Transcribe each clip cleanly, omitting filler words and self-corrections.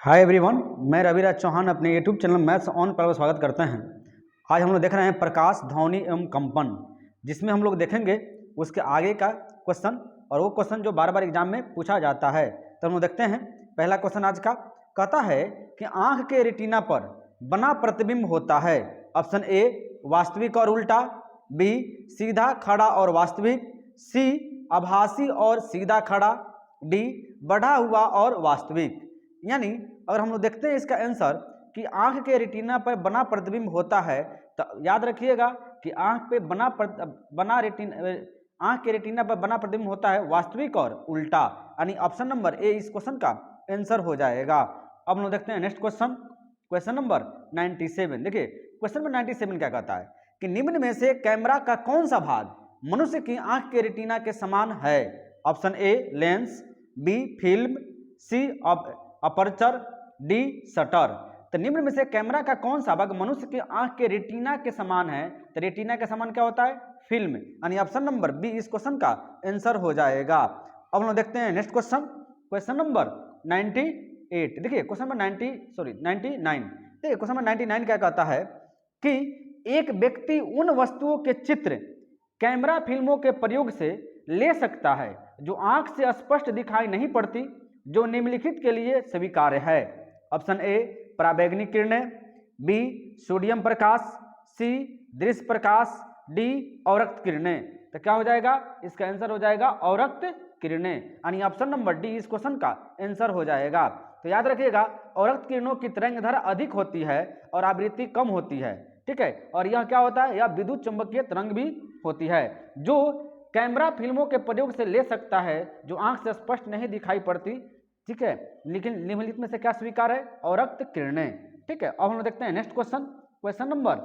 Hi everyone, मैं रविराज चौहान अपने YouTube channel maths on पर स्वागत करते हैं। आज हम लोग देख रहे हैं प्रकाश, ध्वनि एवं कंपन, जिसमें हम लोग देखेंगे उसके आगे का क्वेश्चन, और वो क्वेश्चन जो बार बार एग्जाम में पूछा जाता है। तो हम लोग देखते हैं पहला क्वेश्चन आज का। कहता है कि आँख के रेटिना पर बना प्रतिबिंब होता है। ऑप्शन ए वास्तविक और उल्टा, बी सीधा खड़ा और वास्तविक, सी आभासी और सीधा खड़ा, डी बढ़ा हुआ और वास्तविक। यानी अगर हम लोग देखते हैं इसका आंसर कि आंख के रेटिना पर बना प्रतिबिंब होता है, तो याद रखिएगा कि आंख पे आंख के रेटिना पर बना प्रतिबिंब होता है वास्तविक और उल्टा, यानी ऑप्शन नंबर ए इस क्वेश्चन का आंसर हो जाएगा। अब हम लोग देखते हैं नेक्स्ट क्वेश्चन, क्वेश्चन नंबर 97। देखिए क्वेश्चन नंबर 97 क्या कहता है कि निम्न में से कैमरा का कौन सा भाग मनुष्य की आंख के रेटिना के समान है। Option A lens, B film, C aperture, D shutter. तो निम्न में से कैमरा का कौन सा भाग मनुष्य की आंख के रेटिना के समान है। तो रेटिना के समान क्या होता है? फिल्म, यानी ऑप्शन नंबर बी इस क्वेश्चन का आंसर हो जाएगा। अब हम लोग देखते हैं नेक्स्ट क्वेश्चन, क्वेश्चन नंबर 98। देखिए क्वेश्चन नंबर 99। देखिए क्वेश्चन नंबर 99 क्या कहता है कि एक व्यक्ति उन वस्तुओं के चित्र कैमरा फिल्मों के प्रयोग से ले सकता है जो आंख से स्पष्ट दिखाई नहीं पड़ती, जो निम्नलिखित के लिए स्वीकार्य है। ऑप्शन ए पराबैंगनी किरणें, बी सोडियम प्रकाश, सी दृश्य प्रकाश, डी अवरक्त किरणें। तो क्या हो जाएगा? इसका आंसर हो जाएगा अवरक्त किरणें, यानी ऑप्शन नंबर डी इस क्वेश्चन का आंसर हो जाएगा। तो याद रखिएगा अवरक्त किरणों की तरंग धारा अधिक होती है और आवृत्ति कम होती है, ठीक है। और यह क्या होता है? यह विद्युत चुंबकीय तरंग भी होती है, जो कैमरा फिल्मों के प्रयोग से ले सकता है, जो आंख से स्पष्ट नहीं दिखाई पड़ती, ठीक है, लेकिन निम्नलिखित में से क्या स्वीकार है? अवरक्त किरणें, ठीक है। अब हम लोग देखते हैं नेक्स्ट क्वेश्चन, क्वेश्चन नंबर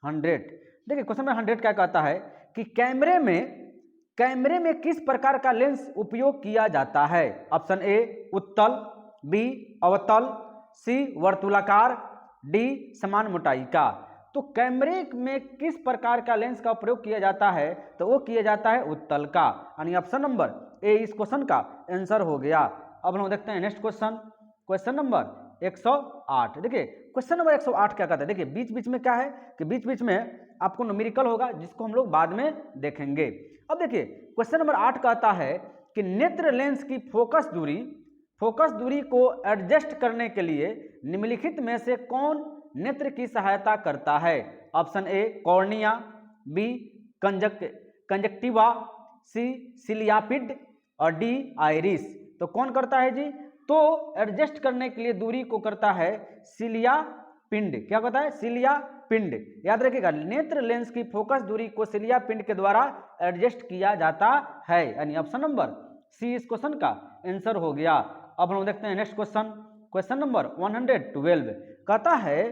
100। देखिए क्वेश्चन नंबर 100 क्या कहता है कि कैमरे में किस प्रकार का लेंस उपयोग किया जाता है। ऑप्शन ए उत्तल, बी अवतल, सी वर्तुलाकार, डी समान मोटाई का। तो कैमरे में किस प्रकार का लेंस का प्रयोग किया जाता है? तो वो किया जाता है उत्तल का, यानी ऑप्शन नंबर ए इस क्वेश्चन का आंसर हो गया। अब हम देखते हैं नेक्स्ट क्वेश्चन, क्वेश्चन नंबर 108। देखिए क्वेश्चन नंबर 108 क्या कहता है? देखिए बीच बीच में क्या है कि बीच बीच में आपको न्यूमेरिकल होगा, जिसको हम लोग बाद में देखेंगे। अब देखिए क्वेश्चन नंबर 8 कहता है कि नेत्र लेंस की फोकस दूरी को एडजस्ट करने के लिए निम्नलिखित में से कौन नेत्र की सहायता करता है। Option A cornea, B conjunctiva, C सिलियापिड और डी आइरिस। तो कौन करता है जी? तो एडजस्ट करने के लिए दूरी को करता है सिलिया पिंड। क्या कहता है? सिलिया पिंड। याद रखिएगा नेत्र लेंस की फोकस दूरी को सिलिया पिंड के द्वारा एडजस्ट किया जाता है, यानी ऑप्शन नंबर सी इस क्वेश्चन का आंसर हो गया। अब हम देखते हैं नेक्स्ट क्वेश्चन, क्वेश्चन नंबर 112 कहता है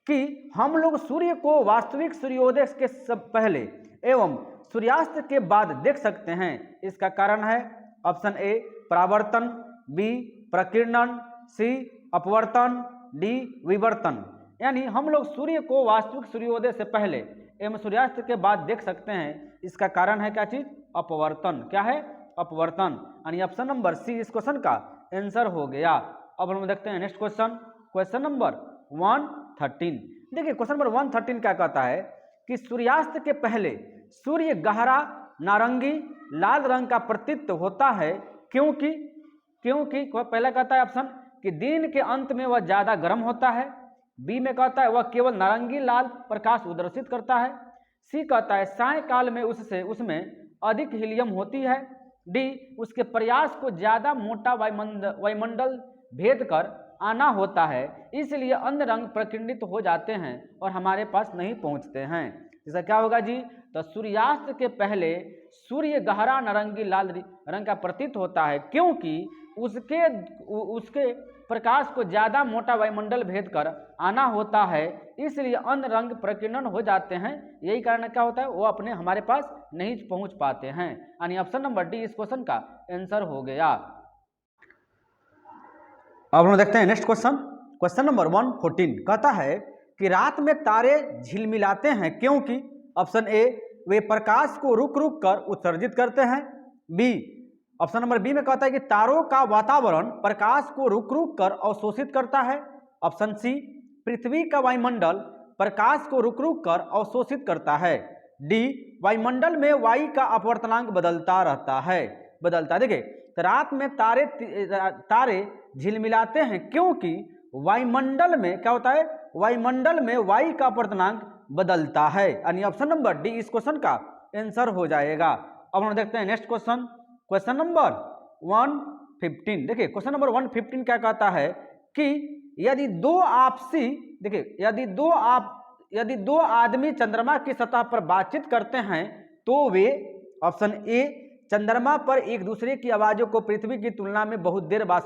कि हम लोग सूर्य को वास्तविक सूर्योदय के सब पहले एवं सूर्यास्त के बाद देख सकते हैं। इसका कारण है ऑप्शन ए परावर्तन, बी प्रकीर्णन, सी अपवर्तन, डी विवर्तन। यानी हम लोग सूर्य को वास्तविक सूर्योदय से पहले एवं सूर्यास्त के बाद देख सकते हैं। इसका कारण है क्या चीज? अपवर्तन। क्या है? अपवर्तन, यानी ऑप्शन नंबर सी इस क्वेश्चन का आंसर हो गया। अब हम देखते हैं नेक्स्ट क्वेश्चन, क्वेश्चन नंबर 113। देखिए क्वेश्चन नंबर 113 क्या कहता है कि सूर्यास्त के पहले सूर्य गहरा नारंगी लाल रंग का प्रतीत होता है, क्योंकि पहला कहता है ऑप्शन कि दिन के अंत में वह ज्यादा गर्म होता है, बी में कहता है वह केवल नारंगी लाल प्रकाश उदर्शित करता है, सी कहता है सायंकाल में उसमें अधिक हीलियम होती है, डी उसके प्रयास को ज्यादा मोटा वायुमंडल भेद कर आना होता है, इसलिए अन्य रंग प्रकीर्णित हो जाते हैं और हमारे पास नहीं पहुंचते हैं। इसका क्या होगा जी? तो सूर्यास्त के पहले सूर्य गहरा नारंगी लाल रंग का प्रतीत होता है, क्योंकि उसके प्रकाश को ज्यादा मोटा वायुमंडल भेद कर आना होता है, इसलिए अन्य रंग प्रकीर्णन हो जाते हैं। यही कारण क्या होता है? वो अपने हमारे पास नहीं पहुंच पाते हैं, यानी ऑप्शन नंबर डी इस क्वेश्चन का आंसर हो गया। अब हम देखते हैं नेक्स्ट क्वेश्चन, क्वेश्चन नंबर 114 कहता है कि रात में तारे झिलमिलाते हैं, क्योंकि ऑप्शन ए वे प्रकाश को रुक रुक कर उत्सर्जित करते हैं, बी ऑप्शन नंबर बी में कहता है कि तारों का वातावरण प्रकाश को रुक रुक कर अवशोषित करता है। ऑप्शन सी, पृथ्वी का वायुमंडल प्रकाश को रुक रुक कर अवशोषित करता है। डी, वायुमंडल में वायु का अपवर्तनांक बदलता रहता है, बदलता। देखिए, तो रात में तारे झिलमिलाते हैं क्योंकि वायुमंडल में क्या होता है, वायुमंडल में वायु का अपवर्तनांक बदलता है। यानी ऑप्शन नंबर डी इस क्वेश्चन का आंसर हो जाएगा। अब हम देखते हैं नेक्स्ट क्वेश्चन, क्वेश्चन नंबर 115। देखिए, क्वेश्चन नंबर 115 क्या कहता है कि यदि दो आदमी चंद्रमा की सतह पर बातचीत करते हैं तो वे, ऑप्शन ए, चंद्रमा पर एक दूसरे की आवाजों को पृथ्वी की तुलना में बहुत देर बाद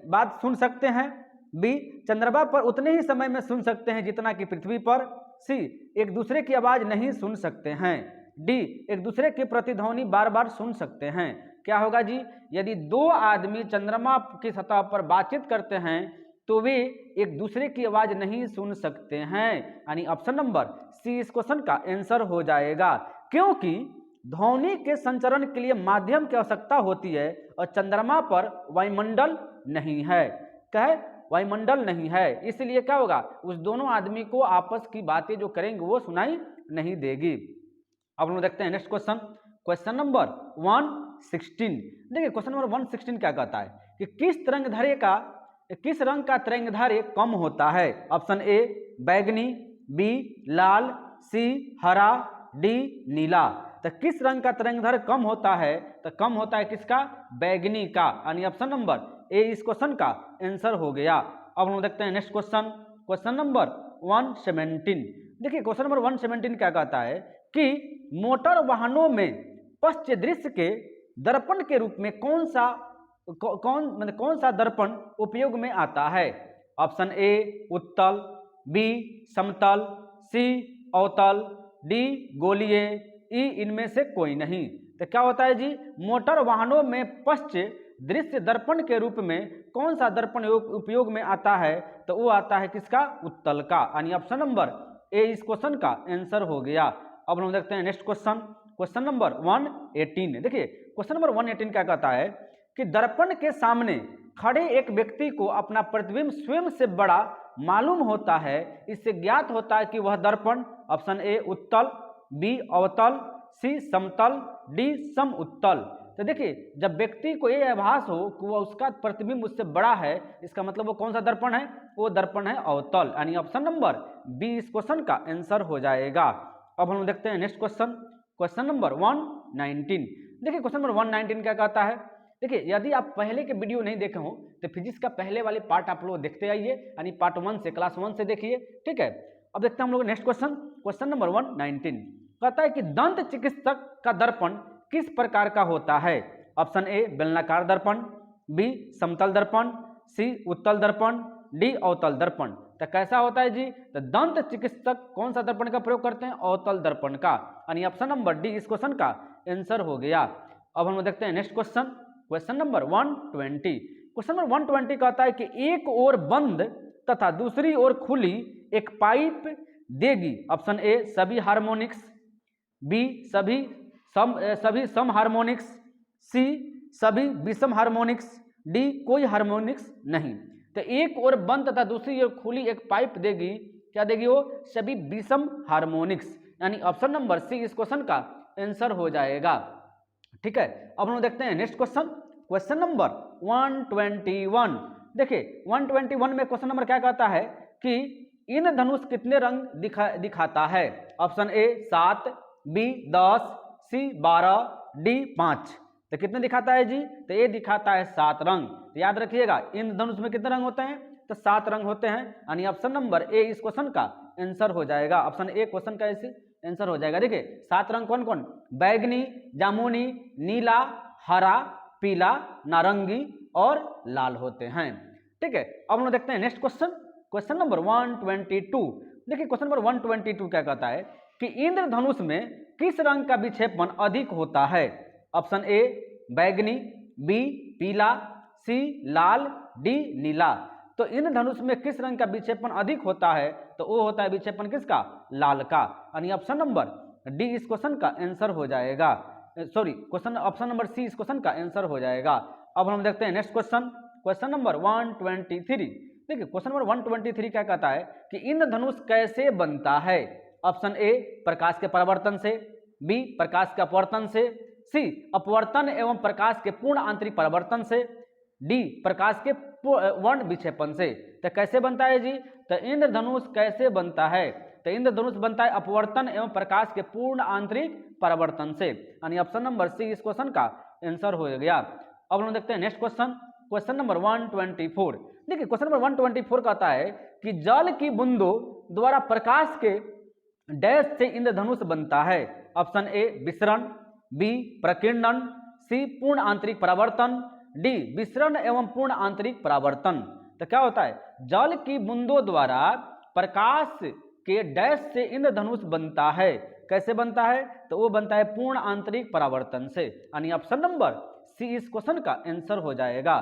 बात सुन सकते हैं। बी, चंद्रमा पर उतने ही समय में सुन सकते हैं जितना कि पृथ्वी पर। सी, एक दूसरे की आवाज नहीं सुन सकते हैं। डी, एक दूसरे की प्रतिध्वनि बार बार सुन सकते हैं। क्या होगा जी, यदि दो आदमी चंद्रमा की सतह पर बातचीत करते हैं तो वे एक दूसरे की आवाज नहीं सुन सकते हैं। यानी ऑप्शन नंबर सी इस क्वेश्चन का आंसर हो जाएगा, क्योंकि ध्वनि के संचरण के लिए माध्यम की आवश्यकता होती है और चंद्रमा पर वायुमंडल नहीं है। क्या है, वायुमंडल नहीं है, इसलिए क्या होगा, उस दोनों आदमी को आपस की बातें जो करेंगे वो सुनाई नहीं देगी। अब हम देखते हैं नेक्स्ट क्वेश्चन, क्वेश्चन नंबर 116। देखिए, क्वेश्चन नंबर 116 क्या कहता है कि किस रंग का तरंगदैर्घ्य कम होता है। ऑप्शन ए, बैगनी, बी, लाल, सी, हरा, डी, नीला। तो किस रंग का तरंगदैर्घ्य कम होता है, तो कम होता है किसका, बैगनी का। यानी ऑप्शन नंबर ए इस क्वेश्चन का आंसर हो गया। अब हम देखते हैं नेक्स्ट क्वेश्चन, क्वेश्चन नंबर 117। देखिए, क्वेश्चन नंबर 117 क्या कहता है कि मोटर वाहनों में पश्च दृश्य के दर्पण के रूप में कौन सा दर्पण उपयोग में आता है। ऑप्शन ए, उत्तल, बी, समतल, सी, अवतल, डी, गोलीय, ई, इनमें से कोई नहीं। तो क्या होता है जी, मोटर वाहनों में पश्च दृश्य दर्पण के रूप में कौन सा दर्पण उपयोग में आता है, तो वो आता है किसका, उत्तल का। यानी ऑप्शन नंबर ए इस क्वेश्चन का आंसर हो गया। अब हम देखते हैं नेक्स्ट क्वेश्चन, क्वेश्चन नंबर 118। देखिए, क्वेश्चन नंबर 118 क्या कहता है कि दर्पण के सामने खड़े एक व्यक्ति को अपना प्रतिबिंब स्वयं से बड़ा मालूम होता है, इससे ज्ञात होता है कि वह दर्पण, ऑप्शन ए, उत्तल, बी, अवतल, सी, समतल, डी, सम उत्तल। तो देखिए, जब व्यक्ति को ये आभास हो कि वह उसका प्रतिबिंब उससे बड़ा है, इसका मतलब वो कौन सा दर्पण है, वो दर्पण है अवतल। यानी ऑप्शन नंबर बी इस क्वेश्चन का आंसर हो जाएगा। अब हम देखते हैं नेक्स्ट क्वेश्चन, क्वेश्चन नंबर 119। देखिए, क्वेश्चन नंबर 119 क्या कहता है। देखिए, यदि आप पहले के वीडियो नहीं देखे हो तो फिजिक्स का पहले वाले पार्ट आप लोग देखते आइए, यानी पार्ट 1 से, क्लास 1 से देखिए, ठीक है। अब देखते हैं हम लोग नेक्स्ट क्वेश्चन, क्वेश्चन नंबर 119 कहता है कि दंत चिकित्सक का दर्पण किस प्रकार का होता है। ऑप्शन ए, बेलनाकार दर्पण, बी, समतल दर्पण, सी, उत्तल दर्पण, डी, अवतल दर्पण। तो कैसा होता है जी, तो दंत चिकित्सक कौन सा दर्पण का प्रयोग करते हैं, अवतल दर्पण का। यानी ऑप्शन नंबर डी इस क्वेश्चन का आंसर हो गया। अब हम देखते हैं next question, question number 120। Question number 120 कहता है कि एक ओर बंद तथा दूसरी ओर खुली एक पाइप देगी। ऑप्शन ए, सभी हार्मोनिक्स, बी, सभी सम हार्मोनिक्स, सी, सभी विषम हार्मोनिक्स, डी, कोई हार्मोनिक्स नहीं। तो एक ओर बंद तथा दूसरी ओर खुली एक पाइप देगी, क्या देगी वो, सभी विषम हार्मोनिक्स। यानी ऑप्शन नंबर सी इस क्वेश्चन का आंसर हो जाएगा, ठीक है। अब हम देखते हैं नेक्स्ट क्वेश्चन, क्वेश्चन नंबर 121। देखिए, 121 में क्वेश्चन नंबर क्या कहता है कि इंद्रधनुष कितने रंग दिखाता है। Option A, 7, B, 10, C, 12, D, 5। तो कितने दिखाता है जी, तो ये दिखाता है 7 रंग। तो याद रखिएगा, इंद्रधनुष में कितने रंग होते हैं, तो 7 रंग होते हैं। यानी ऑप्शन नंबर ए इस क्वेश्चन का आंसर हो जाएगा। ऑप्शन ए क्वेश्चन का ऐसे आंसर हो जाएगा। देखिए, 7 रंग कौन कौन, बैगनी, जामुनी, नीला, हरा, पीला, नारंगी और लाल होते हैं, ठीक है। अब हम देखते हैं नेक्स्ट क्वेश्चन, क्वेश्चन नंबर 122। देखिए, क्वेश्चन नंबर 122 क्या कहता है कि इंद्रधनुष में किस रंग का विक्षेपण अधिक होता है। ऑप्शन ए, बैगनी, बी, पीला, सी, लाल, डी, नीला। तो इंद्रधनुष में किस रंग का विक्षेपण अधिक होता है, तो वो होता है विक्षेपण किसका, लाल का। यानी ऑप्शन नंबर डी इस क्वेश्चन का आंसर हो जाएगा। Sorry question option number C इस क्वेश्चन का आंसर हो जाएगा। अब हम देखते हैं नेक्स्ट क्वेश्चन, क्वेश्चन नंबर 123। देखिए क्वेश्चन नंबर 123 क्या कहता है कि इंद्रधनुष कैसे बनता है। ऑप्शन ए प्रकाश के परावर्तन से, बी प्रकाश के अपवर्तन से, सी अपवर्तन एवं प्रकाश के पूर्ण आंतरिक परावर्तन से, डी प्रकाश के वर्ण विक्षेपण से। तो कैसे बनता है जी, तो इंद्रधनुष कैसे बनता है, तो इंद्रधनुष बनता है अपवर्तन एवं प्रकाश के पूर्ण आंतरिक परावर्तन से, यानी ऑप्शन नंबर सी इस क्वेश्चन का आंसर हो गया। अब हम देखते हैं नेक्स्ट क्वेश्चन, क्वेश्चन नंबर 124। देखिए क्वेश्चन नंबर 124 कहता है कि जल की बूंदों द्वारा प्रकाश के डैश से इंद्रधनुष बनता है। ऑप्शन ए विसरण, बी प्रकीर्णन, सी पूर्ण आंतरिक परावर्तन, डी विसरण एवं पूर्ण आंतरिक परावर्तन। तो क्या होता है, जल की बूंदों द्वारा प्रकाश के डैश से इंद्रधनुष बनता है। कैसे बनता है, तो वो बनता है पूर्ण आंतरिक परावर्तन से, यानी ऑप्शन नंबर सी इस क्वेश्चन का आंसर हो जाएगा।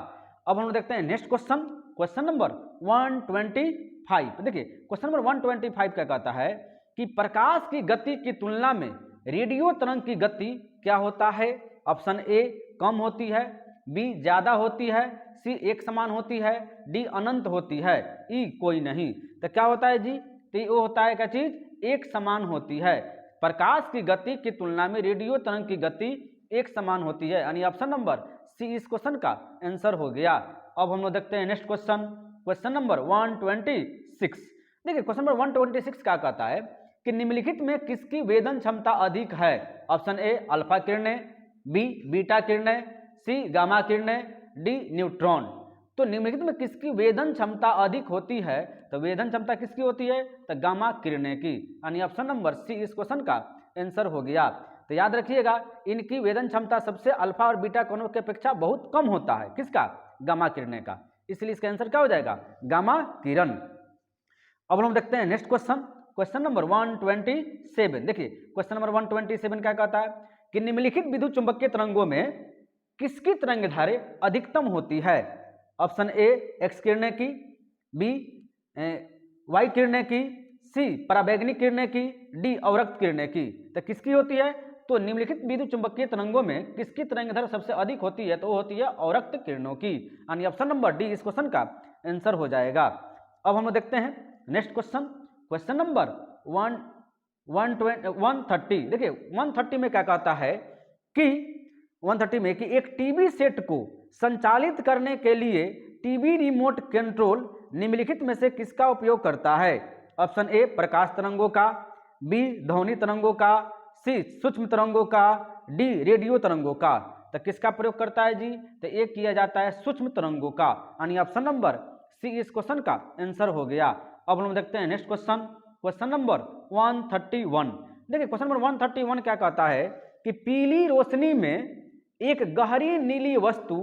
अब हम देखते हैं नेक्स्ट क्वेश्चन, क्वेश्चन नंबर 125। देखिए क्वेश्चन नंबर 125 क्या कहता है कि प्रकाश की गति की तुलना में रेडियो तरंग की गति क्या होता है। ऑप्शन ए कम होती है, बी ज्यादा होती है, सी एक समान होती है, डी अनंत होती है, ई कोई नहीं। तो क्या होता है जी, तो वो होता है क्या चीज, एक समान होती है। प्रकाश की गति की तुलना में रेडियो तरंग की गति एक समान होती है, यानी ऑप्शन नंबर सी इस क्वेश्चन का आंसर हो गया। अब हम लोग देखते हैं नेक्स्ट क्वेश्चन, क्वेश्चन नंबर 126। देखिए क्वेश्चन नंबर 126 क्या कहता है कि निम्नलिखित में किसकी वेदन क्षमता अधिक है। ऑप्शन ए अल्फा किरणें, बी बीटा किरणें, सी गामा किरणें, डी न्यूट्रॉन। तो निम्नलिखित में किसकी वेदन क्षमता अधिक होती है, तो वेदन क्षमता किसकी होती है, तो गामा किरणें की, यानी ऑप्शन नंबर सी इस क्वेश्चन का आंसर हो गया। तो याद रखिएगा इनकी वेदन क्षमता सबसे अल्फा और बीटा कणों की अपेक्षा बहुत कम होता है, किसका, गामा किरणें का, इसलिए इसका आंसर क्या हो जाएगा, गामा किरण। अब हम देखते हैं नेक्स्ट क्वेश्चन, क्वेश्चन नंबर 127। देखिए क्वेश्चन नंबर 127 क्या कहता है कि निम्नलिखित विद्युत चुंबकीय तरंगों में किसकी तरंग दैर्घ्य अधिकतम होती है। ऑप्शन ए एक्स किरणें की, बी वाई किरणें की, सी पराबैंगनी किरणें की, डी अवरक्त किरणें की। तो किसकी होती है, तो निम्नलिखित विद्युत चुंबकीय तरंगों में किसकी तरंग दैर्घ्य सबसे अधिक होती है, तो वो होती है अवरक्त किरणों की, यानी ऑप्शन नंबर डी इस क्वेश्चन का आंसर हो जाएगा। अब हम देखते हैं नेक्स्ट क्वेश्चन, क्वेश्चन नंबर 130। देखिए 130 में क्या कहता है कि 130 में कि एक टीवी सेट को संचालित करने के लिए टीवी रिमोट कंट्रोल निम्नलिखित में से किसका उपयोग करता है। ऑप्शन ए प्रकाश तरंगों का, बी ध्वनि तरंगों का, सी सूक्ष्म तरंगों का, डी रेडियो तरंगों का। तो किसका प्रयोग करता है जी, तो ये किया जाता है सूक्ष्म तरंगों का, यानी ऑप्शन नंबर सी इस क्वेश्चन का आंसर हो गया। अब हम देखते हैं नेक्स्ट क्वेश्चन, क्वेश्चन नंबर 131। देखिए क्वेश्चन नंबर 131 क्या कहता है कि पीली रोशनी में एक गहरी नीली वस्तु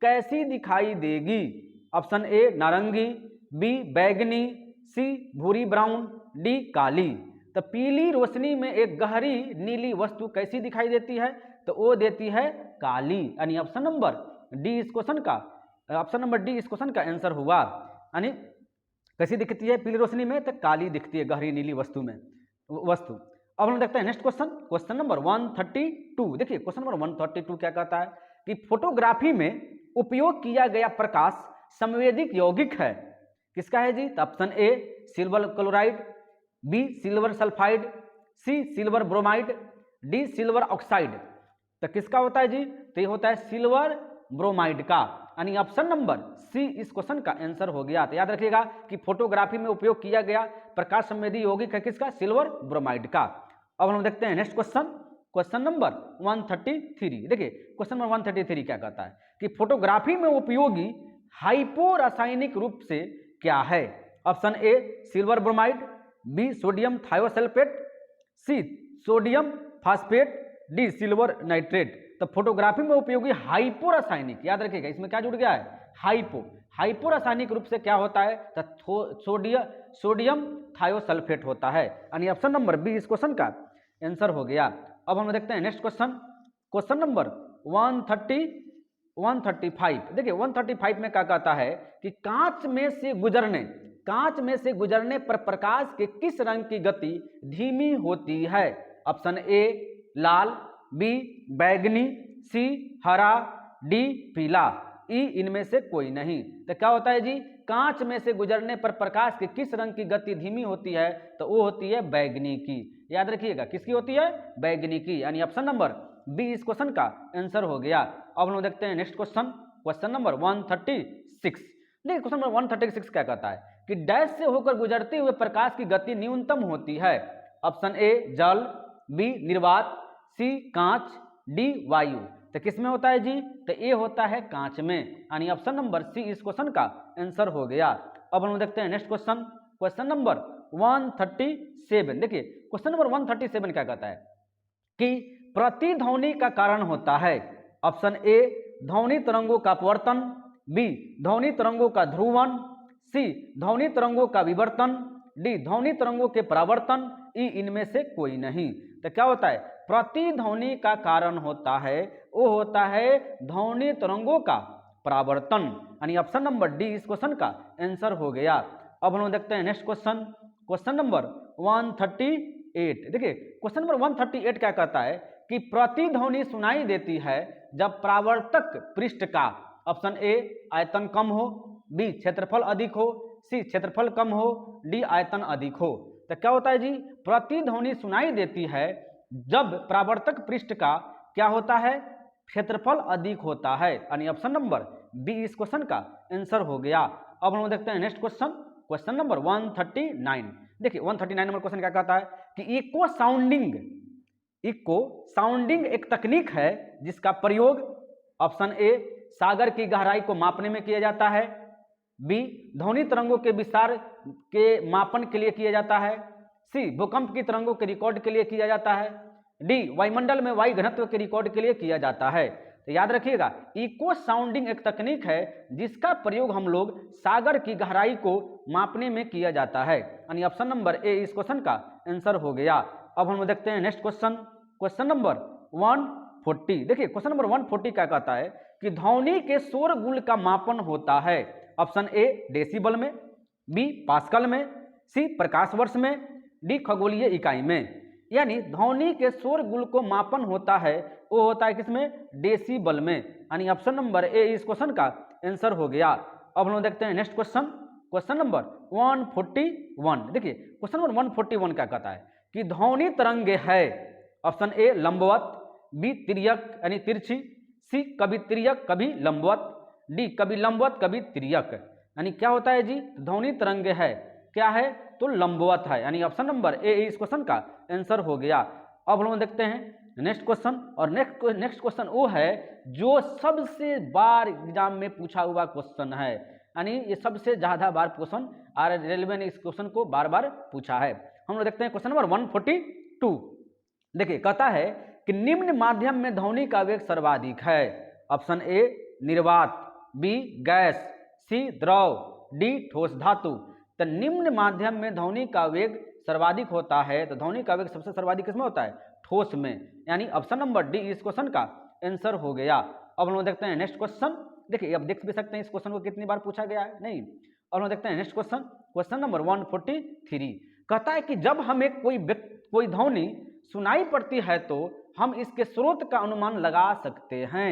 कैसी दिखाई देगी। ऑप्शन ए नारंगी, बी बैगनी, सी भूरी ब्राउन, डी काली। तो पीली रोशनी में एक गहरी नीली वस्तु कैसी दिखाई देती है, तो वो देती है काली, यानी ऑप्शन नंबर डी इस क्वेश्चन का, ऑप्शन नंबर डी इस क्वेश्चन का आंसर हुआ। यानी कैसी दिखती है पीली रोशनी में, तो काली दिखती है गहरी नीली वस्तु में वस्तु। अब हम देखते हैं नेक्स्ट क्वेश्चन, क्वेश्चन नंबर 132। देखिए क्वेश्चन नंबर 132 क्या कहता है कि फोटोग्राफी में उपयोग किया गया प्रकाश संवेदिक यौगिक है, किसका है जी, तो option A silver chloride, B silver sulphide, C silver bromide, D silver oxide. तो किसका होता है जी, तो ये होता है सिल्वर ब्रोमाइड का, यानी ऑप्शन नंबर सी इस क्वेश्चन का आंसर हो गया। तो याद रखिएगा कि फोटोग्राफी में उपयोग किया गया प्रकाश संवेदी यौगिक है किसका, सिल्वर ब्रोमाइड का। अब हम देखते हैं नेक्स्ट क्वेश्चन, क्वेश्चन नंबर 133। देखिए क्वेश्चन नंबर 133 क्या कहता है कि फोटोग्राफी में उपयोगी हाइपो रासायनिक रूप से क्या है। Option A silver bromide, B sodium thiosulphate, C sodium phosphate, D silver nitrate. तो फोटोग्राफी में उपयोगी हाइपो रासायनिक, याद रखिएगा इसमें क्या जुड़ गया है, हाइपो रासायनिक रूप से क्या होता है, तो सोडियम थायोसल्फेट होता है, यानी ऑप्शन नंबर बी इस क्वेश्चन का आंसर हो गया। अब हम देखते हैं नेक्स्ट क्वेश्चन, क्वेश्चन नंबर 135। देखिए 135 में क्या कहता है कि कांच में से गुजरने पर प्रकाश के किस रंग की गति धीमी होती है। ऑप्शन ए लाल, बी बैगनी, सी हरा, डी पीला, ई इनमें से कोई नहीं। तो क्या होता है जी, कांच में से गुजरने पर प्रकाश के किस रंग की गति धीमी होती है? तो वो होती है बैगनी की। याद रखिएगा, किसकी होती है? बैगनी की, यानी ऑप्शन नंबर बी इस क्वेश्चन का आंसर हो गया। अब हम लोग देखते हैं नेक्स्ट क्वेश्चन, क्वेश्चन नंबर 136। देखिए क्वेश्चन नंबर 136 क्या कहता है कि डैश से होकर गुजरते हुए प्रकाश की गति न्यूनतम होती है। ऑप्शन ए जल, बी निर्वात, सी कांच, डी वायु। तो किस में होता है जी? तो ए होता है कांच में, यानी ऑप्शन नंबर सी इस क्वेश्चन का आंसर हो गया। अब हम देखते हैं नेक्स्ट क्वेश्चन, क्वेश्चन नंबर 137। देखिए क्वेश्चन नंबर 137 क्या कहता है कि प्रतिध्वनि का कारण होता है। ऑप्शन ए ध्वनि तरंगों का अपवर्तन, बी ध्वनि तरंगों का ध्रुवण, सी ध्वनि तरंगों का विवर्तन, डी ध्वनि तरंगों के परावर्तन, ई इनमें से कोई नहीं। तो क्या होता है? प्रतिध्वनि का कारण होता है, वो होता है ध्वनि तरंगों का परावर्तन, यानी ऑप्शन नंबर डी इस क्वेश्चन का आंसर हो गया। अब हम देखते हैं नेक्स्ट क्वेश्चन, क्वेश्चन नंबर 138। देखिए क्वेश्चन नंबर 138 क्या कहता है कि प्रतिध्वनि सुनाई देती है जब परावर्तक पृष्ठ का, ऑप्शन ए आयतन कम हो, बी क्षेत्रफल अधिक हो, सी क्षेत्रफल कम हो, डी आयतन अधिक हो। तो क्या होता है जी? प्रतिध्वनि सुनाई देती है जब परावर्तक पृष्ठ का क्या होता है? क्षेत्रफल अधिक होता है, यानी ऑप्शन नंबर बी इस क्वेश्चन का आंसर हो गया। अब हम देखते हैं नेक्स्ट क्वेश्चन, क्वेश्चन नंबर 139। देखिए 139 नंबर क्वेश्चन क्या कहता है कि इको साउंडिंग एक तकनीक है जिसका प्रयोग, ऑप्शन ए सागर की गहराई को मापने में किया जाता है, बी ध्वनि तरंगों के विस्तार के मापन के लिए किया जाता है, सी भूकंप की तरंगों के रिकॉर्ड के लिए किया जाता है, डी वायुमंडल में वायु घनत्व के रिकॉर्ड के लिए किया जाता है। तो याद रखिएगा, इको साउंडिंग एक तकनीक है जिसका प्रयोग हम लोग सागर की गहराई को मापने में किया जाता है, यानी ऑप्शन नंबर ए इस क्वेश्चन का आंसर हो गया। अब हम देखते हैं नेक्स्ट क्वेश्चन, क्वेश्चन नंबर 140। देखिए क्वेश्चन नंबर 140 क्या कहता है कि ध्वनि के शोरगुल का मापन होता है। ऑप्शन ए डेसिबल में, बी पास्कल में, सी प्रकाश वर्ष में, डी खगोलीय इकाई में। यानी ध्वनि के शोरगुल को मापन होता है, वो होता है किसमें? डेसिबल में, यानी ऑप्शन नंबर ए इस क्वेश्चन का आंसर हो गया। अब हम देखते हैं नेक्स्ट क्वेश्चन, क्वेश्चन नंबर 141। देखिए क्वेश्चन नंबर 141 क्या कहता है कि ध्वनि तरंग है, ऑप्शन ए लंबवत, बी तिर्यक यानी तिरछी, सी कभी तिर्यक कभी लंबवत, डी कभी लंबवत कभी तिर्यक। यानी क्या होता है जी? ध्वनि तरंग है, क्या है? तो लंबवत है, यानी ऑप्शन नंबर ए इस क्वेश्चन का आंसर हो गया। अब हम देखते हैं नेक्स्ट क्वेश्चन, और नेक्स्ट क्वेश्चन वो है जो सबसे बार एग्जाम में पूछा हुआ क्वेश्चन है, यानी ये सबसे ज्यादा बार क्वेश्चन रेलवे ने इस क्वेश्चन को बार बार पूछा है। हम लोग देखते हैं क्वेश्चन नंबर 142। देखिए कहता है कि निम्न माध्यम में ध्वनि का वेग सर्वाधिक है। ऑप्शन ए निर्वात, बी गैस, सी द्रव, डी ठोस धातु। तो निम्न माध्यम में ध्वनि का वेग सर्वाधिक होता है, तो ध्वनि का वेग सबसे सर्वाधिक किसमें होता है? ठोस में, यानी ऑप्शन नंबर डी इस क्वेश्चन का आंसर हो गया। अब हम लोग देखते हैं नेक्स्ट क्वेश्चन। देखिए अब देख भी सकते हैं इस क्वेश्चन को कितनी बार पूछा गया है, नहीं। अब हम देखते हैं नेक्स्ट क्वेश्चन, क्वेश्चन नंबर 143। कहता है कि जब हमें कोई ध्वनि सुनाई पड़ती है तो हम इसके स्रोत का अनुमान लगा सकते हैं।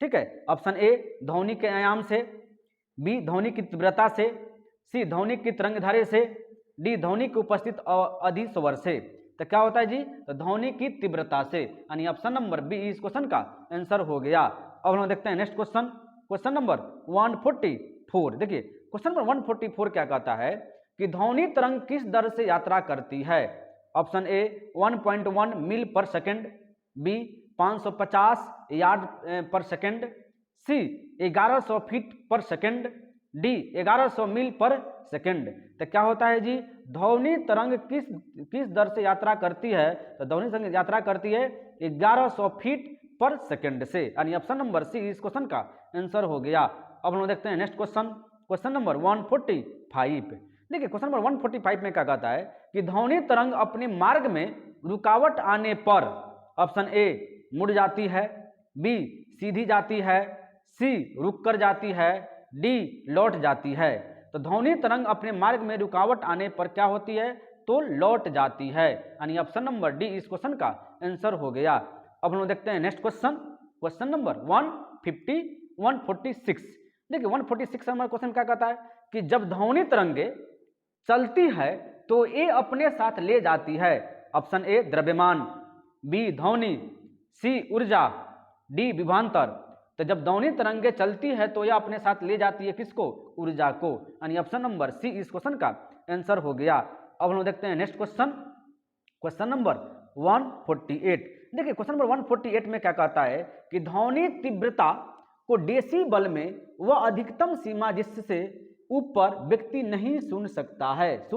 ठीक है, ऑप्शन ए ध्वनि के आयाम से, बी ध्वनि की तीव्रता से, सी ध्वनि की तरंगधारे से, डी ध्वनि की उपस्थित अधिस्वर से। तो क्या होता है जी? तो ध्वनि की तीव्रता से, यानी ऑप्शन नंबर बी इस क्वेश्चन का आंसर हो गया। अब हम देखते हैं नेक्स्ट क्वेश्चन, क्वेश्चन नंबर 144। देखिए क्वेश्चन नंबर 144 क्या कहता है कि ध्वनि तरंग किस दर से यात्रा करती है। ऑप्शन ए 1.1 मील पर सेकेंड, बी 550 यार्ड पर सेकेंड, सी 1100 फीट पर सेकेंड, डी 1100 मील पर सेकेंड। तो क्या होता है जी? ध्वनि तरंग किस दर से यात्रा करती है? तो ध्वनि तरंग यात्रा करती है 1100 फीट पर सेकेंड से, यानी ऑप्शन नंबर सी इस क्वेश्चन का आंसर हो गया। अब हम देखते हैं नेक्स्ट क्वेश्चन, क्वेश्चन नंबर 145। देखिए क्वेश्चन नंबर 145 में क्या कहता है कि ध्वनि तरंग अपने मार्ग में रुकावट आने पर, ऑप्शन ए मुड़ जाती है, बी सीधी जाती है, सी रुक कर जाती है, डी लौट जाती है। तो ध्वनि तरंग अपने मार्ग में रुकावट आने पर क्या होती है? तो लौट जाती है, यानी ऑप्शन नंबर डी इस क्वेश्चन का आंसर हो गया। अब हम लोग देखते हैं नेक्स्ट क्वेश्चन, क्वेश्चन नंबर 146। देखिए 146 नंबर क्वेश्चन क्या कहता है कि जब ध्वनि तरंगे चलती है तो ये अपने साथ ले जाती है। ऑप्शन ए द्रव्यमान, बी ध्वनि, सी ऊर्जा, डी विभवांतर। तो जब ध्वनि तरंगे चलती है तो यह अपने साथ ले जाती है किसको? ऊर्जा को, यानी ऑप्शन नंबर सी इस क्वेश्चन का आंसर हो गया। अब हम लोग देखते हैं नेक्स्ट क्वेश्चन, क्वेश्चन नंबर 148। देखिए क्वेश्चन नंबर 148 में क्या कहता है कि ध्वनि तीव्रता को डेसिबल में वह अधिकतम सीमा जिससे ऊपर व्यक्ति नहीं सुन सकता है,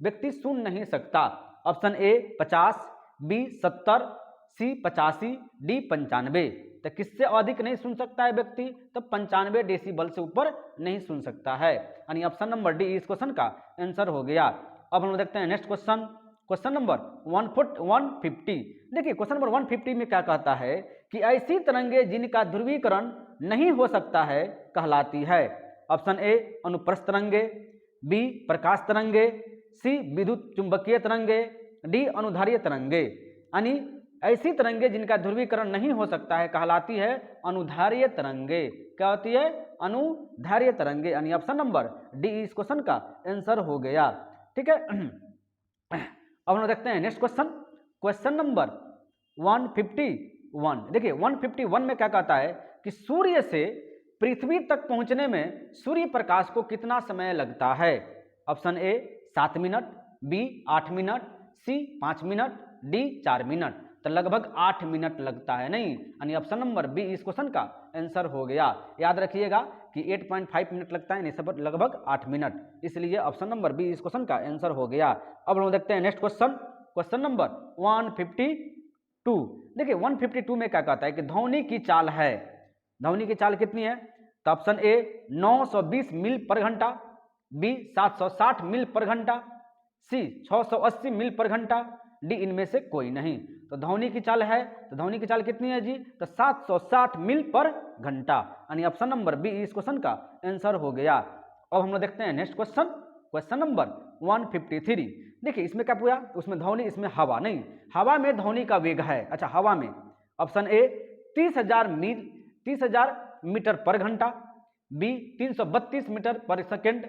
व्यक्ति सुन नहीं सकता। Option A 50, B 70, C 85, D 95। तो किससे अधिक नहीं सुन सकता है व्यक्ति? तो 95 डेसिबल से ऊपर नहीं सुन सकता है, यानी ऑप्शन नंबर डी इस क्वेश्चन का आंसर हो गया। अब हम देखते हैं नेक्स्ट क्वेश्चन, क्वेश्चन नंबर 150। देखिए क्वेश्चन नंबर 150 में क्या कहता है कि ऐसी तरंगे जिनका ध्रुवीकरण नहीं हो सकता है कहलाती है। ऑप्शन ए अनुप्रस्थ तरंगे, बी प्रकाश तरंगे, सी विद्युत चुंबकीय तरंगे, डी अनुधारीय तरंगे। यानी ऐसी तरंगे जिनका ध्रुवीकरण नहीं हो सकता है कहलाती है अनुधारीय तरंगे। क्या होती है? अनुधारीय तरंगे, यानी ऑप्शन नंबर डी इस क्वेश्चन का आंसर हो गया। ठीक है, अब हम देखते हैं नेक्स्ट क्वेश्चन, क्वेश्चन नंबर 151। देखिए 151 में क्या कहता है कि सूर्य से पृथ्वी तक पहुंचने में सूर्य प्रकाश को कितना समय लगता है। Option A 7 minute, B 8 minute, C 5 minute, D 4 minute. तो लगभग 8 मिनट लगता है, नहीं, यानी ऑप्शन नंबर बी इस क्वेश्चन का आंसर हो गया। याद रखिएगा कि 8.5 मिनट लगता है, नहीं सब लगभग 8 मिनट, इसलिए ऑप्शन नंबर बी इस क्वेश्चन का आंसर हो गया। अब हम देखते हैं नेक्स्ट क्वेश्चन, क्वेश्चन नंबर 152। देखिए 152 में क्या कहता है कि ध्वनि की चाल है, ध्वनि की चाल कितनी है? तो ऑप्शन ए 920 मील पर घंटा, बी 760 मील पर घंटा, सी 680 मील पर घंटा, डी इनमें से कोई नहीं। तो ध्वनि की चाल है, तो ध्वनि की चाल कितनी है जी? तो 760 मील पर घंटा, यानी ऑप्शन नंबर बी इस क्वेश्चन का आंसर हो गया। अब हम लोग देखते हैं नेक्स्ट क्वेश्चन, क्वेश्चन नंबर 153। देखिए इसमें क्या पूछा? उसमें ध्वनि, इसमें हवा, नहीं, हवा में ध्वनि का वेग है। अच्छा हवा में ऑप्शन ए 30,000 मीटर पर घंटा, बी 332 मीटर पर सेकेंड,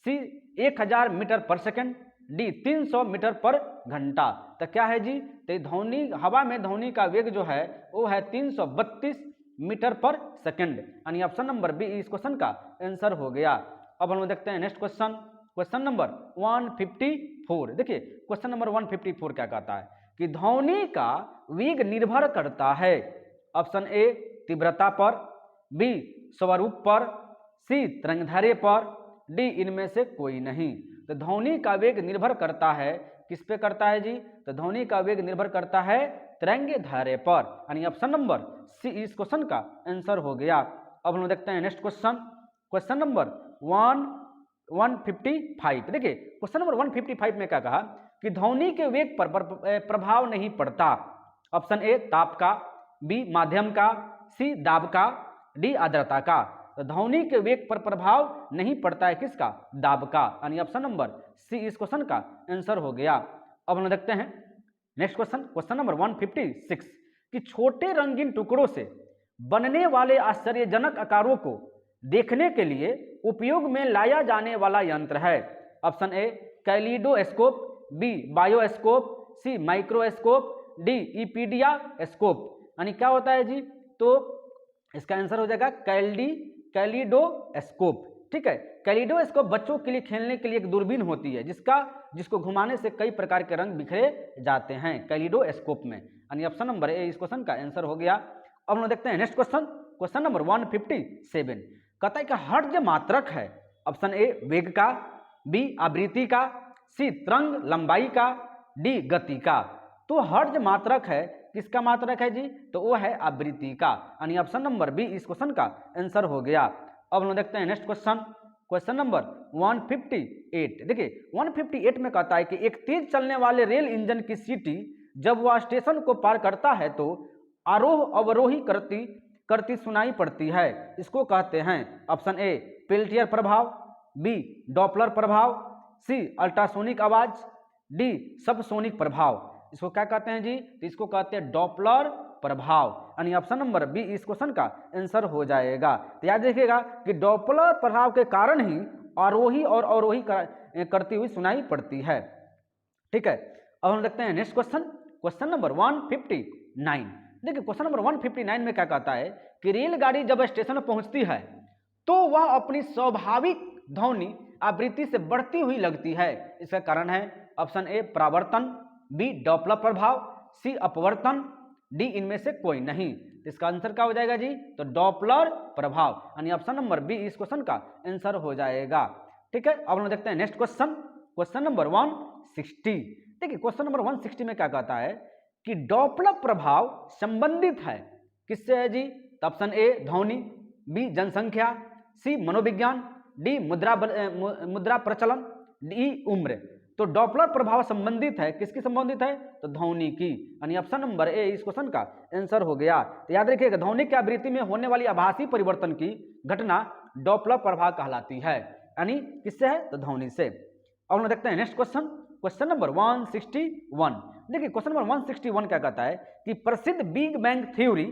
सी 1000 मीटर पर सेकेंड, डी 300 मीटर पर घंटा। तो क्या है जी? तो ध्वनि, हवा में ध्वनि का वेग जो है वो है 332 मीटर पर सेकेंड, यानी ऑप्शन नंबर बी इस क्वेश्चन का आंसर हो गया। अब हम लोग देखते हैं नेक्स्ट क्वेश्चन, क्वेश्चन नंबर 154। देखिए क्वेश्चन नंबर 154 क्या कहता है कि ध्वनि का वेग निर्भर करता है। ऑप्शन ए तीव्रता पर, बी स्वरूप पर, सी तरंगदैर्घ्य पर, डी इनमें से कोई नहीं। तो ध्वनि का वेग निर्भर करता है, किस पे करता है जी? तो ध्वनि का वेग निर्भर करता है तरंगदैर्घ्य पर, यानी ऑप्शन नंबर सी इस क्वेश्चन का आंसर हो गया। अब हम देखते हैं नेक्स्ट क्वेश्चन, क्वेश्चन नंबर 155। देखिए क्वेश्चन नंबर 155 में क्या कहा कि ध्वनि के वेग पर प्रभाव नहीं पड़ता। ऑप्शन ए ताप का, बी माध्यम का, सी दाब का, डी आर्द्रता का। तो ध्वनि के वेग पर प्रभाव नहीं पड़ता है किसका? दाब का, यानी ऑप्शन नंबर सी इस क्वेश्चन का आंसर हो गया। अब हम देखते हैं नेक्स्ट क्वेश्चन, क्वेश्चन नंबर 156 कि छोटे रंगीन टुकड़ों से बनने वाले आश्चर्यजनक आकारों को देखने के लिए उपयोग में लाया जाने वाला यंत्र है। Option A kaleidoscope, B bioscope, C microscope, D epidiascope. यानी क्या होता है जी? तो इसका आंसर हो जाएगा कैलिडोस्कोप। ठीक है, कैलिडोस्कोप बच्चों के लिए खेलने के लिए एक दूरबीन होती है जिसको घुमाने से कई प्रकार के रंग बिखरे जाते हैं कैलिडोस्कोप में, यानी ऑप्शन नंबर ए इस क्वेश्चन का आंसर हो गया। अब हम देखते हैं नेक्स्ट क्वेश्चन, क्वेश्चन नंबर 157। कहता है कि हर्ट्ज मात्रक है। ऑप्शन ए वेग का, बी आवृत्ति का, सी तरंग लंबाई का, डी गति का। तो हर्ट्ज मात्रक है, किसका मात्रक है जी? तो वो है आवृत्ति का, यानी ऑप्शन नंबर बी इस क्वेश्चन का आंसर हो गया। अब हम देखते हैं नेक्स्ट क्वेश्चन, क्वेश्चन नंबर 158। देखिए 158 में कहता है कि एक तेज चलने वाले रेल इंजन की सीटी जब वह स्टेशन को पार करता है तो आरोह अवरोही करती सुनाई पड़ती है, इसको कहते हैं। ऑप्शन ए पेल्टियर प्रभाव, बी डॉपलर प्रभाव, सी अल्ट्रासोनिक आवाज, डी सबसोनिक प्रभाव। इसको क्या कहते हैं जी? तो इसको कहते हैं डॉपलर प्रभाव, यानी ऑप्शन नंबर बी इस क्वेश्चन का आंसर हो जाएगा। तो याद रखिएगा कि डॉपलर प्रभाव के कारण ही आरोही और अवरोही करती हुई सुनाई पड़ती है। ठीक है, अब हम देखते हैं नेक्स्ट क्वेश्चन, क्वेश्चन नंबर 159। देखिए क्वेश्चन नंबर 159 में क्या कहता है कि रेलगाड़ी जब स्टेशन में पहुंचती है तो वह अपनी स्वाभाविक ध्वनि आवृत्ति से बढ़ती हुई लगती है। इसका कारण है ऑप्शन ए परावर्तन, बी डॉपलर प्रभाव, सी अपवर्तन, डी इनमें से कोई नहीं। तो इसका आंसर क्या हो जाएगा जी? तो डॉपलर प्रभाव, यानी ऑप्शन नंबर बी इस क्वेश्चन का आंसर हो जाएगा। ठीक है, अब हम देखते हैं नेक्स्ट क्वेश्चन, क्वेश्चन नंबर 160। देखिए क्वेश्चन नंबर 160 में क्या कहता है कि डॉपलर प्रभाव संबंधित है किससे है जी? तो ऑप्शन ए ध्वनि, बी जनसंख्या, सी मनोविज्ञान, डी मुद्रा प्रचलन, डी उम्र। तो डॉपलर प्रभाव संबंधित है किसकी संबंधित है? तो ध्वनि की, यानी ऑप्शन नंबर ए इस क्वेश्चन का आंसर हो गया। तो याद रखिएगा ध्वनि की आवृत्ति में होने वाली आभासी परिवर्तन की घटना डॉपलर प्रभाव कहलाती है, यानी किससे है? तो ध्वनि से। अब हम देखते हैं नेक्स्ट क्वेश्चन, क्वेश्चन नंबर 161। देखिए क्वेश्चन नंबर 161 क्या कहता है कि प्रसिद्ध बिग बैंग थ्योरी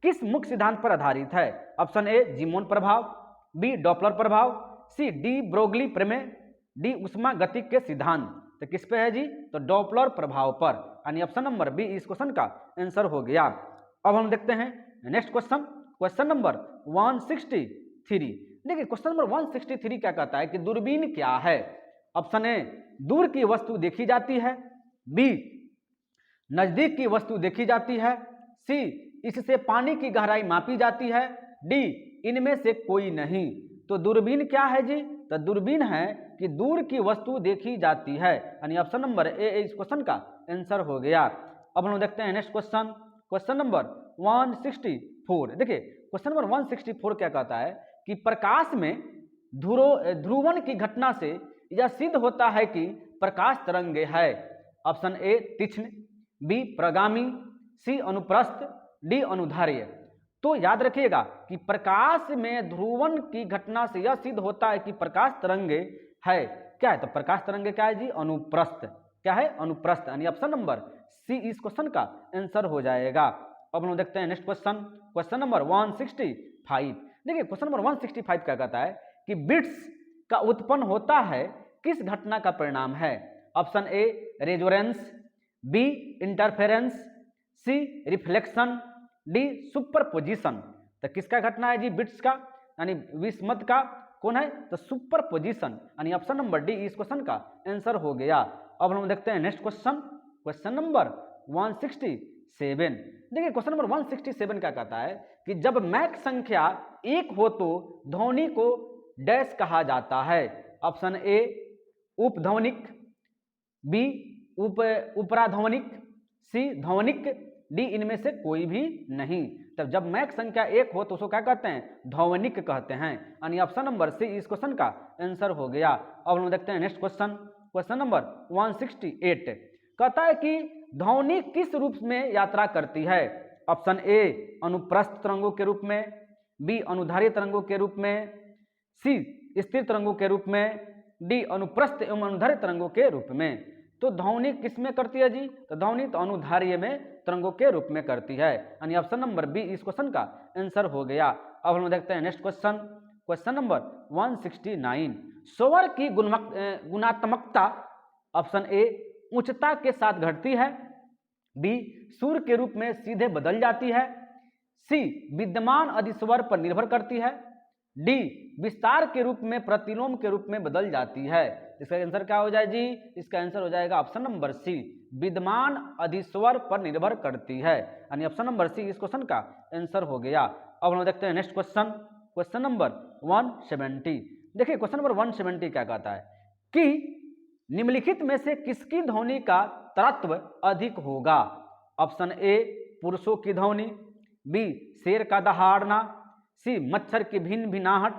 किस मुख्य सिद्धांत पर आधारित है? ऑप्शन ए जीमोन प्रभाव, बी डॉपलर प्रभाव, सी डी ब्रोगली प्रमेय, डी उष्मा गतिक के सिद्धांत। तो किस पे है जी? तो डॉपलर प्रभाव पर, यानी ऑप्शन नंबर बी इस क्वेश्चन का आंसर हो गया। अब हम देखते हैं नेक्स्ट क्वेश्चन, क्वेश्चन नंबर 163। देखिए क्वेश्चन नंबर 163 क्या कहता है कि दूरबीन क्या है? ऑप्शन ए दूर की वस्तु देखी जाती है, बी नजदीक की वस्तु देखी जाती है, सी इससे पानी की गहराई मापी जाती है, डी इनमें से कोई नहीं। तो दूरबीन क्या है जी? तो दूरबीन है कि दूर की वस्तु देखी जाती है, यानी ऑप्शन नंबर ए इस क्वेश्चन का आंसर हो गया। अब हम देखते हैं नेक्स्ट क्वेश्चन, क्वेश्चन नंबर 164। देखिए क्वेश्चन नंबर 164 क्या कहता है कि प्रकाश में ध्रुवण की घटना से यह सिद्ध होता है कि प्रकाश तरंगे है। ऑप्शन ए तीक्ष्ण, बी प्रगामी, सी अनुप्रस्थ, डी अनुदैर्ध्य। तो याद रखिएगा कि प्रकाश में ध्रुवण की घटना से यह सिद्ध होता है कि प्रकाश तरंगे है। क्या है? तो प्रकाश तरंगे क्या है जी? अनुप्रस्थ। क्या है? अनुप्रस्थ, यानी ऑप्शन नंबर सी इस क्वेश्चन का आंसर हो जाएगा। अब हम देखते हैं नेक्स्ट क्वेश्चन, क्वेश्चन नंबर 165। देखिए क्वेश्चन नंबर 165 क्या कहता है कि बिट्स का उत्पन्न होता है किस घटना का परिणाम है? Option A resonance, B interference, C reflection, D superposition. तो किसका घटना है जी? बिट्स का, यानी विस्मत का कौन है? तो सुपरपोजिशन, यानी ऑप्शन नंबर डी इस क्वेश्चन का आंसर हो गया। अब हम देखते हैं नेक्स्ट क्वेश्चन, क्वेश्चन नंबर 167। देखिए क्वेश्चन नंबर 167 क्या कहता है कि जब मैक संख्या 1 हो तो ध्वनि को डैश कहा जाता है। ऑप्शन ए उपध्वनिक, बी उपराध्वनिक, सी ध्वनिक, डी इनमें से कोई भी नहीं। तब जब मैक संख्या 1 हो तो उसको क्या कहते हैं? ध्वनिक कहते हैं, यानी ऑप्शन नंबर सी इस क्वेश्चन का आंसर हो गया। अब हम देखते हैं नेक्स्ट क्वेश्चन, क्वेश्चन नंबर 168 कहता है कि ध्वनि किस रूप में यात्रा करती है? ऑप्शन ए अनुप्रस्थ तरंगों के रूप में, बी अनुदैर्ध्य तरंगों के रूप में, सी स्थिर तरंगों के रूप में, डी अनुप्रस्थ एवं अनुदैर्ध्य तरंगों के रूप में। तो ध्वनि किस में करती है जी? तो ध्वनि तो अनुदैर्ध्य में तरंगों के रूप में करती है, यानी ऑप्शन नंबर बी इस क्वेश्चन का आंसर हो गया। अब हम देखते हैं नेक्स्ट क्वेश्चन, क्वेश्चन नंबर 169। स्वर की गुणात्मकता ऑप्शन ए उच्चता के साथ घटती है, बी सुर के रूप में सीधे बदल जाती है, सी विद्यमान अधिस्वर पर निर्भर करती है, डी विस्तार के रूप में प्रतिलोम के रूप में बदल जाती है। इसका आंसर क्या हो जाए जी? इसका आंसर हो जाएगा ऑप्शन नंबर सी विद्यमान अधिस्वर पर निर्भर करती है, यानी ऑप्शन नंबर सी इस क्वेश्चन का आंसर हो गया। अब हम देखते हैं नेक्स्ट क्वेश्चन, क्वेश्चन नंबर 170। देखिए क्वेश्चन नंबर 170 क्या कहता है कि निम्नलिखित में से किसकी ध्वनि का तरत्व अधिक होगा? ऑप्शन ए पुरुषों की ध्वनि, बी शेर का दहाड़ना, सी मच्छर की भिन्न भिन्नाहट,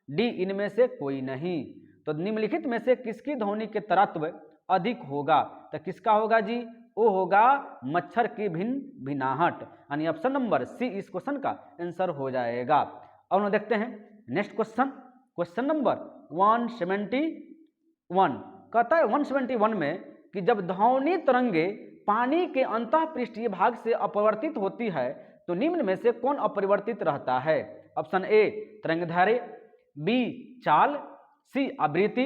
डी इनमें से कोई नहीं। तो निम्नलिखित में से किसकी ध्वनि के तरत्व अधिक होगा? तो किसका होगा जी? वो होगा मच्छर की भिन्न भिन्नाहट, यानी ऑप्शन नंबर सी इस क्वेश्चन का आंसर हो जाएगा। अब हम देखते हैं नेक्स्ट क्वेश्चन, क्वेश्चन नंबर 171 कहता है 171 में कि जब ध्वनि तरंगे पानी के अंतःपृष्ठीय भाग से अपरिवर्तित होती है तो निम्न में से कौन अपरिवर्तित रहता है? ऑप्शन ए तरंगदैर्घ्य, बी चाल, सी आवृत्ति,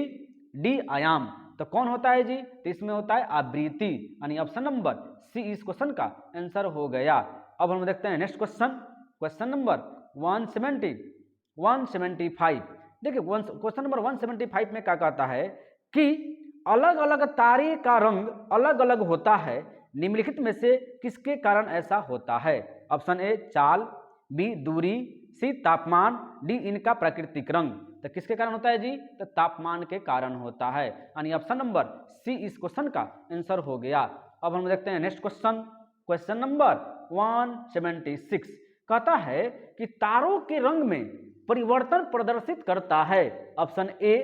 डी आयाम। तो कौन होता है जी? तो इसमें होता है आवृत्ति, यानी ऑप्शन नंबर सी इस क्वेश्चन का आंसर हो गया। अब हम देखते हैं नेक्स्ट क्वेश्चन, क्वेश्चन नंबर 175। देखिए क्वेश्चन नंबर 175 में क्या कहता है कि अलग अलग तारे का रंग अलग अलग होता है, निम्नलिखित में से किसके कारण ऐसा होता है? ऑप्शन ए चाल, बी दूरी, सी तापमान, डी इनका प्राकृतिक रंग। तो किसके कारण होता है जी? तो तापमान के कारण होता है, यानी ऑप्शन नंबर सी इस क्वेश्चन का आंसर हो गया। अब हम देखते हैं नेक्स्ट क्वेश्चन, क्वेश्चन नंबर 176 कहता है कि तारों के रंग में परिवर्तन प्रदर्शित करता है। ऑप्शन ए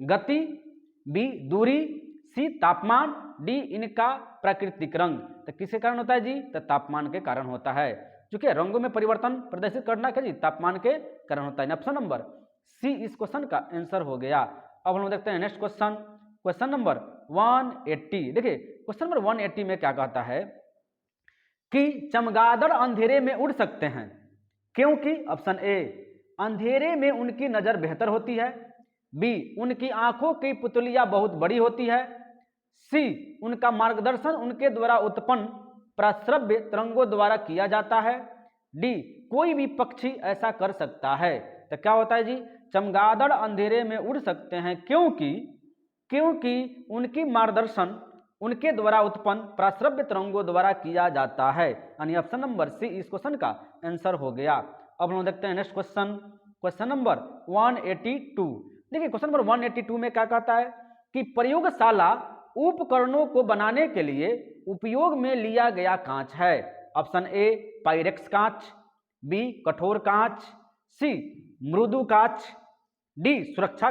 गति, बी दूरी, सी तापमान, डी इनका प्राकृतिक रंग। तो किसके कारण होता है जी? तो तापमान के कारण होता है। चूंकि रंगों में परिवर्तन प्रदर्शित करना क्या जी? तापमान के कारण होता है। ऑप्शन नंबर सी इस क्वेश्चन का आंसर हो गया। अब हम देखते हैं नेक्स्ट क्वेश्चन, क्वेश्चन नंबर 180। देखिए क्वेश्चन नंबर 180 में क्या कहता है कि चमगादड़ अंधेरे में उड़ सकते हैं क्योंकि ऑप्शन ए अंधेरे में उनकी नजर बेहतर होती है, बी उनकी आंखों की पुतलियां बहुत बड़ी होती है, सी उनका मार्गदर्शन उनके द्वारा उत्पन्न प्रश्रव्य तरंगों द्वारा किया जाता है, डी कोई भी पक्षी ऐसा कर सकता है। तो क्या होता है जी? चमगादड़ अंधेरे में उड़ सकते हैं क्योंकि उनकी मार्गदर्शन उनके द्वारा उत्पन्न प्रश्रव्य तरंगों द्वारा किया जाता है, यानी ऑप्शन नंबर सी इस क्वेश्चन का आंसर हो गया। अब हम देखते हैं नेक्स्ट क्वेश्चन, क्वेश्चन नंबर 182। देखिए क्वेश्चन नंबर 182 में क्या कहता है कि प्रयोगशाला उपकरणों को बनाने के लिए उपयोग में लिया गया कांच है। ऑप्शन ए पाइरेक्स कांच, बी कठोर कांच, सी मृदु कांच, डी सुरक्षा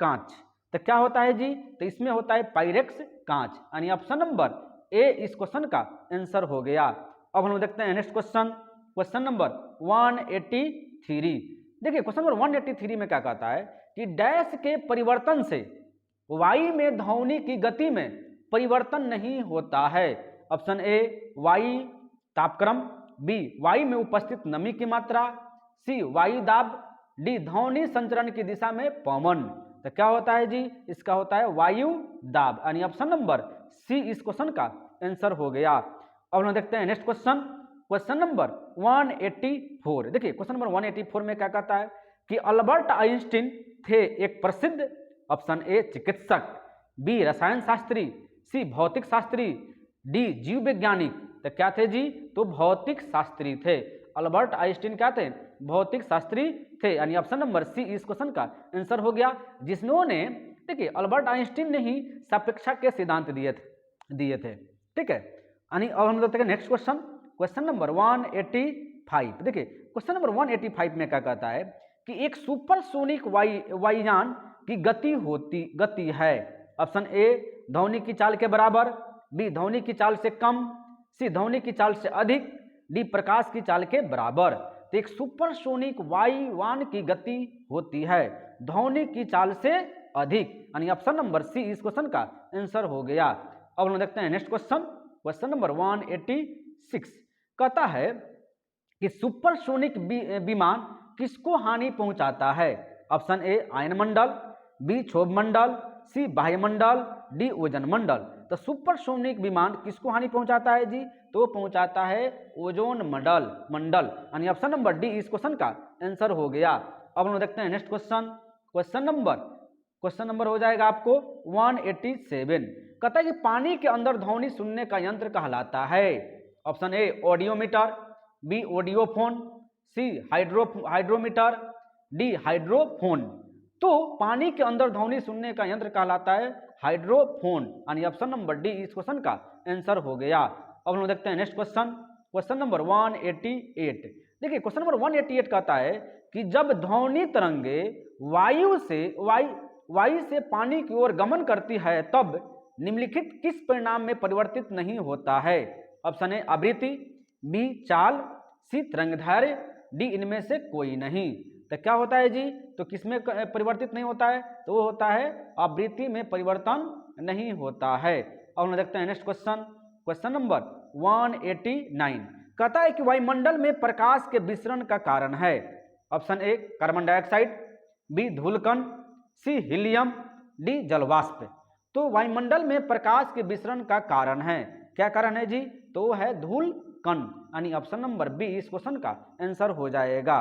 कांच। तो क्या होता है जी? तो इसमें होता है पाइरेक्स कांच, यानी ऑप्शन नंबर ए इस क्वेश्चन का आंसर हो गया। अब हम देखते हैं नेक्स्ट क्वेश्चन, क्वेश्चन नंबर 183। देखिए क्वेश्चन नंबर 183 में क्या कहता है कि डैश के परिवर्तन से वायु में ध्वनि की गति में परिवर्तन नहीं होता है। ऑप्शन ए वायु तापक्रम, बी वायु में उपस्थित नमी की मात्रा, सी वायु दाब, डी ध्वनि संचरण की दिशा में पवन। तो क्या होता है जी? इसका होता है वायु दाब, यानी ऑप्शन नंबर सी इस क्वेश्चन का आंसर हो गया। अब हम देखते हैं नेक्स्ट क्वेश्चन, क्वेश्चन नंबर 184। देखिए क्वेश्चन नंबर 184 में क्या कहता है कि अल्बर्ट आइंस्टीन थे एक प्रसिद्ध, ऑप्शन ए चिकित्सक, बी रसायन शास्त्री, सी भौतिक शास्त्री, डी जीव वैज्ञानिक। तो क्या थे जी? तो भौतिक शास्त्री थे। अल्बर्ट आइंस्टीन क्या थे? भौतिक शास्त्री थे, यानी ऑप्शन नंबर सी इस क्वेश्चन का आंसर हो गया। जिन्होंने देखिए अल्बर्ट आइंस्टीन ने ही सापेक्षता के सिद्धांत दिए थे। ठीक है, यानी अब हम देखते हैं नेक्स्ट क्वेश्चन, क्वेश्चन नंबर 185। देखिए क्वेश्चन नंबर 185 में क्या कहता है कि एक सुपरसोनिक वायुयान की गति है। ऑप्शन ए ध्वनि की चाल के बराबर, बी ध्वनि की चाल से कम, सी ध्वनि की चाल से अधिक, डी प्रकाश की चाल के बराबर। तो एक सुपरसोनिक वायुयान की गति होती है ध्वनि की चाल से अधिक, यानी ऑप्शन नंबर सी इस क्वेश्चन का आंसर हो गया। अब हम देखते हैं नेक्स्ट क्वेश्चन, क्वेश्चन नंबर 186 कहता है कि सुपरसोनिक विमान किसको हानि पहुंचाता है। ऑप्शन ए आयनमंडल, बी क्षोभ मंडल, सी वायुमंडल, डी ओजोन मंडल। तो सुपरसोनिक विमान किसको हानि पहुंचाता है जी? तो पहुंचाता है ओजोन मंडल, यानी ऑप्शन नंबर डी इस क्वेश्चन का आंसर हो गया। अब हम देखते हैं नेक्स्ट क्वेश्चन, क्वेश्चन नंबर हो जाएगा आपको 187। कहता है कि पानी के अंदर ध्वनि सुनने का यंत्र कहलाता है। Option A audiometer, B audiophone, C hydrometer, D hydrophone. तो पानी के अंदर ध्वनि सुनने का यंत्र कहलाता है हाइड्रोफोन, यानी ऑप्शन नंबर डी इस क्वेश्चन का आंसर हो गया। अब हम देखते हैं नेक्स्ट क्वेश्चन, क्वेश्चन नंबर 188। देखिए क्वेश्चन नंबर 188 कहता है कि जब ध्वनि तरंगे वायु से पानी की ओर गमन करती है तब निम्नलिखित किस परिणाम में परिवर्तित नहीं होता है। ऑप्शन ए आवृत्ति, बी चाल, सी तरंगदैर्घ्य, डी इनमें से कोई नहीं। तो क्या होता है जी? तो किसमें परिवर्तित नहीं होता है? तो वो होता है आवृत्ति में परिवर्तन नहीं होता है। अब हम देखते हैं नेक्स्ट क्वेश्चन, क्वेश्चन नंबर 189 कहता है कि वायुमंडल में प्रकाश के विसरण का कारण है। Option A carbon dioxide, B धूलकण, सी हीलियम, डी जलवाष्प। तो वायुमंडल में प्रकाश के विसरण का कारण है, क्या कारण है जी? तो है धूलकण, यानी ऑप्शन नंबर बी इस क्वेश्चन का आंसर हो जाएगा।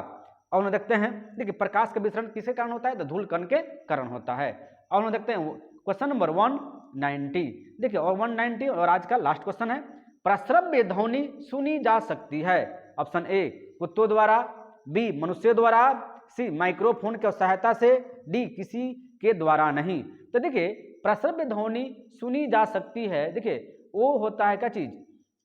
और हम देखते हैं, देखिए प्रकाश का विसरण किसके कारण होता है? तो धूलकण के कारण होता है। और हम देखते हैं क्वेश्चन नंबर 190, देखिए और 190 और आज का लास्ट क्वेश्चन है। प्रस्रव्य ध्वनि सुनी जा सकती है। ऑप्शन ए कुत्तों द्वारा, बी मनुष्य द्वारा, सी माइक्रोफोन की सहायता से, डी किसी के द्वारा नहीं। तो देखिए प्रस्रव्य ध्वनि सुनी जा सकती है, देखिए वो होता है क्या चीज?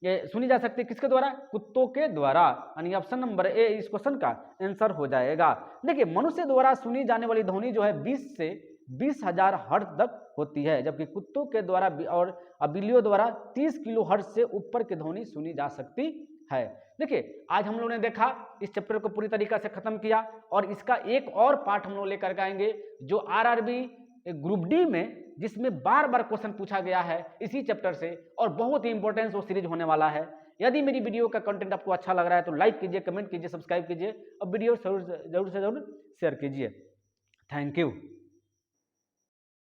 ये सुनी जा सकती है किसके द्वारा? कुत्तों के द्वारा, यानी ऑप्शन नंबर ए इस क्वेश्चन का आंसर हो जाएगा। देखिए मनुष्य द्वारा सुनी जाने वाली ध्वनि जो है 20 से 20,000 हर्ट्ज तक होती है, जबकि कुत्तों के द्वारा और बिल्लियों द्वारा 30 किलो हर्ट्ज से ऊपर की ध्वनि सुनी जा सकती है। देखिए आज हम लोगों ने देखा, इस चैप्टर को पूरी तरीके से खत्म किया और इसका एक और पार्ट हम लोग लेकर के आएंगे जो आरआरबी ग्रुप डी में, जिसमें बार बार क्वेश्चन पूछा गया है इसी चैप्टर से और बहुत ही इंपॉर्टेंस वो सीरीज होने वाला है। यदि मेरी वीडियो का कंटेंट आपको अच्छा लग रहा है तो लाइक कीजिए, कमेंट कीजिए, सब्सक्राइब कीजिए और वीडियो जरूर से जरूर शेयर कीजिए। Thank you.